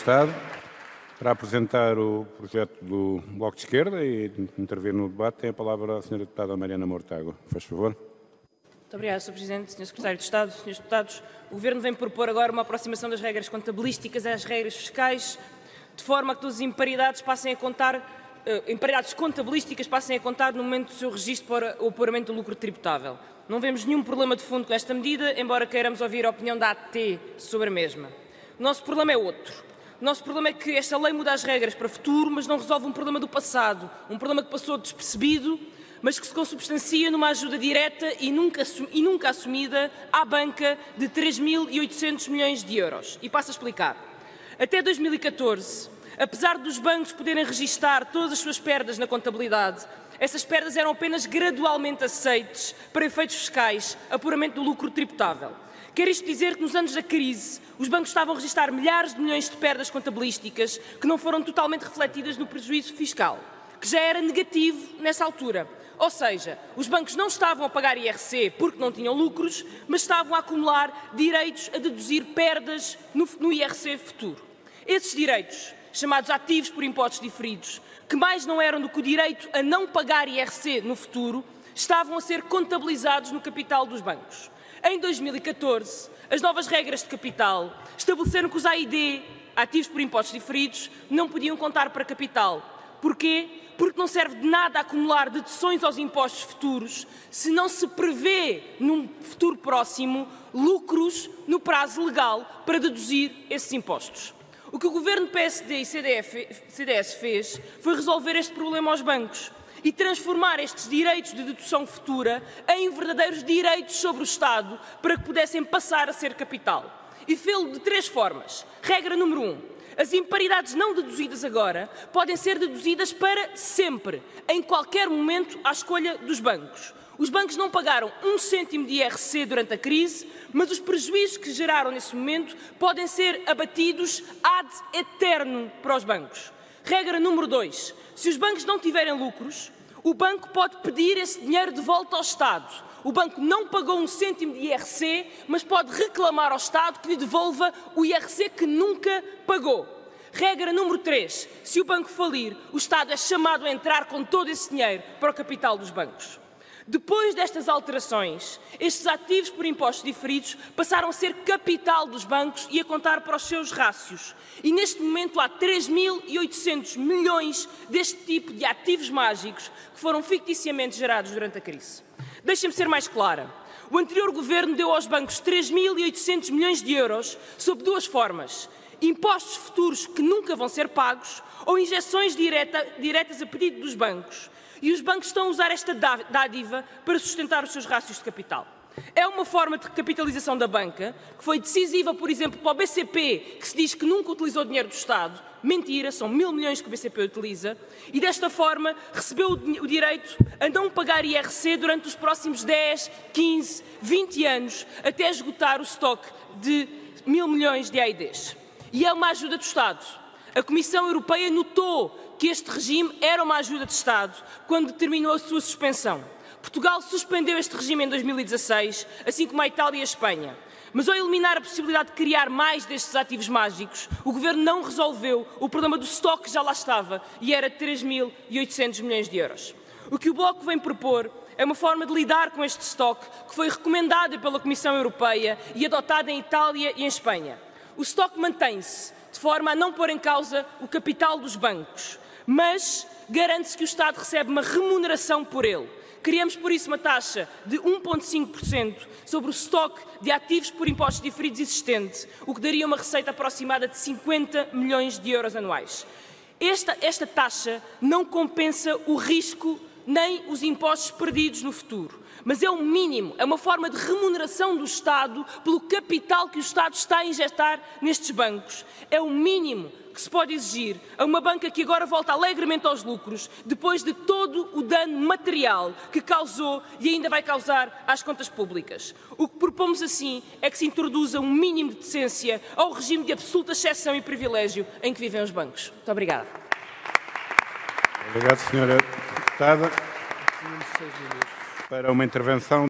Estado para apresentar o projeto do Bloco de Esquerda e intervir no debate. Tem a palavra a Sra. Deputada Mariana Mortágua. Faz favor. Muito obrigada, Sr. Presidente, Sr. Secretário de Estado, Srs. Deputados. O Governo vem propor agora uma aproximação das regras contabilísticas às regras fiscais, de forma a que todas as imparidades contabilísticas passem a contar no momento do seu registro para o apuramento do lucro tributável. Não vemos nenhum problema de fundo com esta medida, embora queiramos ouvir a opinião da AT sobre a mesma. O nosso problema é outro. O nosso problema é que esta lei muda as regras para o futuro, mas não resolve um problema do passado, um problema que passou despercebido, mas que se consubstancia numa ajuda direta e nunca assumida à banca de 3.800 milhões de euros. E passo a explicar. Até 2014, apesar dos bancos poderem registar todas as suas perdas na contabilidade, essas perdas eram apenas gradualmente aceites para efeitos fiscais, apuramento do lucro tributável. Quer isto dizer que nos anos da crise os bancos estavam a registrar milhares de milhões de perdas contabilísticas que não foram totalmente refletidas no prejuízo fiscal, que já era negativo nessa altura. Ou seja, os bancos não estavam a pagar IRC porque não tinham lucros, mas estavam a acumular direitos a deduzir perdas no IRC futuro. Esses direitos, chamados ativos por impostos diferidos, que mais não eram do que o direito a não pagar IRC no futuro, estavam a ser contabilizados no capital dos bancos. Em 2014, as novas regras de capital estabeleceram que os AID, ativos por impostos diferidos, não podiam contar para capital. Porquê? Porque não serve de nada acumular deduções aos impostos futuros se não se prevê, num futuro próximo, lucros no prazo legal para deduzir esses impostos. O que o Governo PSD e CDS fez foi resolver este problema aos bancos e transformar estes direitos de dedução futura em verdadeiros direitos sobre o Estado para que pudessem passar a ser capital. E fê-lo de três formas. Regra número 1. As imparidades não deduzidas agora podem ser deduzidas para sempre, em qualquer momento, à escolha dos bancos. Os bancos não pagaram 1 cêntimo de IRC durante a crise, mas os prejuízos que geraram nesse momento podem ser abatidos ad eterno para os bancos. Regra número 2. Se os bancos não tiverem lucros, o banco pode pedir esse dinheiro de volta ao Estado. O banco não pagou 1 cêntimo de IRC, mas pode reclamar ao Estado que lhe devolva o IRC que nunca pagou. Regra número 3. Se o banco falir, o Estado é chamado a entrar com todo esse dinheiro para o capital dos bancos. Depois destas alterações, estes ativos por impostos diferidos passaram a ser capital dos bancos e a contar para os seus rácios. E neste momento há 3.800 milhões deste tipo de ativos mágicos que foram ficticiamente gerados durante a crise. Deixem-me ser mais clara. O anterior Governo deu aos bancos 3.800 milhões de euros sob duas formas: impostos futuros que nunca vão ser pagos ou injeções diretas a pedido dos bancos. E os bancos estão a usar esta dádiva para sustentar os seus rácios de capital. É uma forma de recapitalização da banca, que foi decisiva, por exemplo, para o BCP, que se diz que nunca utilizou dinheiro do Estado. Mentira, são 1.000 milhões que o BCP utiliza. E desta forma recebeu o direito a não pagar IRC durante os próximos 10, 15, 20 anos, até esgotar o estoque de 1.000 milhões de AIDs. E é uma ajuda do Estado. A Comissão Europeia notou que este regime era uma ajuda de Estado quando determinou a sua suspensão. Portugal suspendeu este regime em 2016, assim como a Itália e a Espanha. Mas ao eliminar a possibilidade de criar mais destes ativos mágicos, o Governo não resolveu o problema do estoque que já lá estava e era de 3.800 milhões de euros. O que o Bloco vem propor é uma forma de lidar com este estoque que foi recomendada pela Comissão Europeia e adotada em Itália e em Espanha. O estoque mantém-se de forma a não pôr em causa o capital dos bancos, mas garante-se que o Estado recebe uma remuneração por ele. Criamos, por isso, uma taxa de 1,5% sobre o estoque de ativos por impostos diferidos existente, o que daria uma receita aproximada de 50 milhões de euros anuais. Esta taxa não compensa o risco nem os impostos perdidos no futuro, mas é o mínimo, é uma forma de remuneração do Estado pelo capital que o Estado está a injetar nestes bancos. É o mínimo que se pode exigir a uma banca que agora volta alegremente aos lucros, depois de todo o dano material que causou e ainda vai causar às contas públicas. O que propomos assim é que se introduza um mínimo de decência ao regime de absoluta exceção e privilégio em que vivem os bancos. Muito obrigada. Obrigado, Sra. Deputada. Para uma intervenção